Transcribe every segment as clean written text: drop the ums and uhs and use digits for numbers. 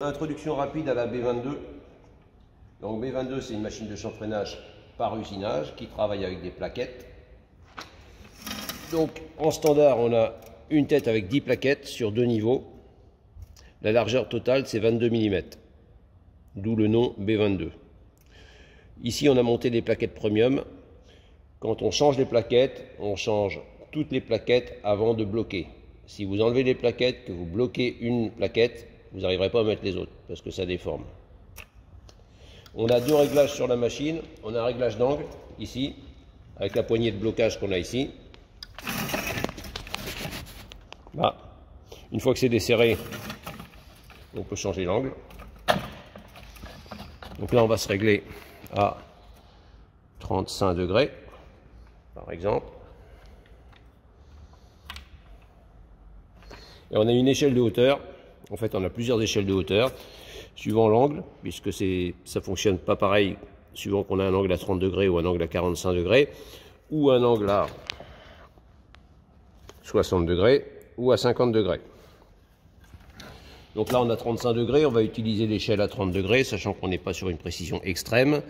introduction rapide à la B22. Donc B22, c'est une machine de chanfreinage par usinage qui travaille avec des plaquettes. Donc en standard, on a une tête avec 10 plaquettes sur 2 niveaux. La largeur totale, c'est 22 mm, d'où le nom B22. Ici, on a monté des plaquettes premium. Quand on change les plaquettes, on change toutes les plaquettes avant de bloquer. Si vous enlevez les plaquettes, que vous bloquez une plaquette, vous n'arriverez pas à mettre les autres parce que ça déforme. On a 2 réglages sur la machine. On a un réglage d'angle ici, avec la poignée de blocage qu'on a ici. Là, une fois que c'est desserré, on peut changer l'angle. Donc là, on va se régler à 35 degrés, par exemple. Et on a une échelle de hauteur. En fait, on a plusieurs échelles de hauteur, suivant l'angle, puisque ça ne fonctionne pas pareil, suivant qu'on a un angle à 30 degrés ou un angle à 45 degrés, ou un angle à 60 degrés, ou à 50 degrés. Donc là, on a 35 degrés, on va utiliser l'échelle à 30 degrés, sachant qu'on n'est pas sur une précision extrême.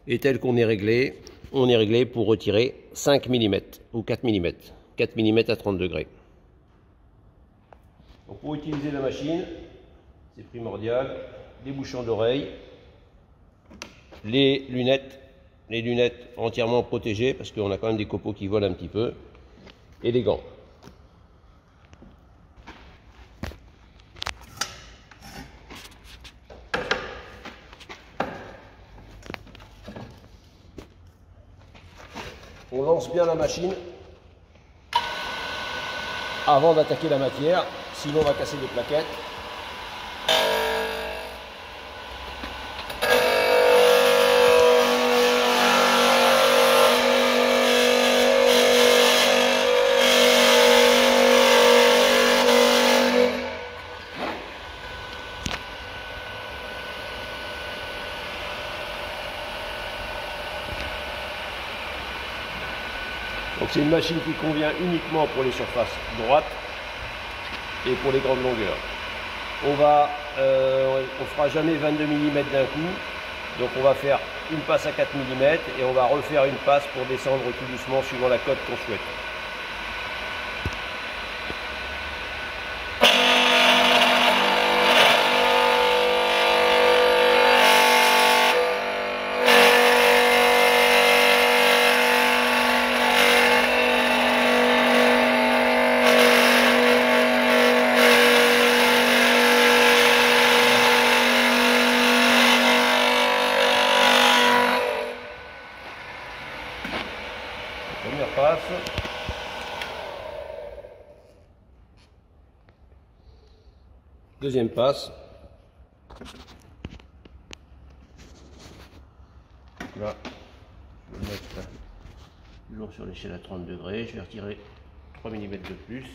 Et tel qu'on est réglé, on est réglé pour retirer 5 mm ou 4 mm. 4 mm à 30 degrés. Donc pour utiliser la machine, c'est primordial, les bouchons d'oreille, les lunettes entièrement protégées, parce qu'on a quand même des copeaux qui volent un petit peu, et les gants. On lance bien la machine avant d'attaquer la matière, sinon on va casser des plaquettes. Donc c'est une machine qui convient uniquement pour les surfaces droites et pour les grandes longueurs. On fera jamais 22 mm d'un coup, donc on va faire une passe à 4 mm et on va refaire une passe pour descendre tout doucement suivant la cote qu'on souhaite. Première passe. Deuxième passe. Là, je vais le mettre toujours sur l'échelle à 30 degrés. Je vais retirer 3 mm de plus.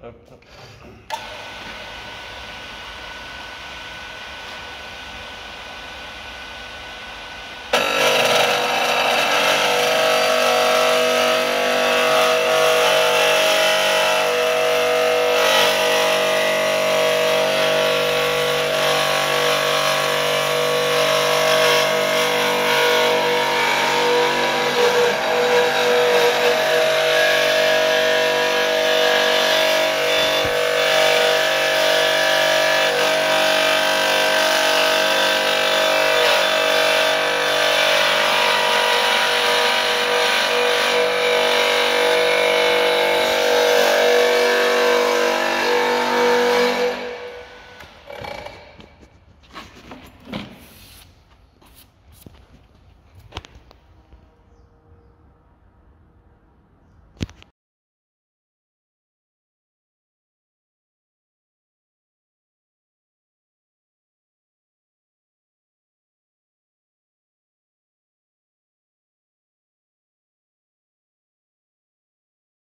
Hop.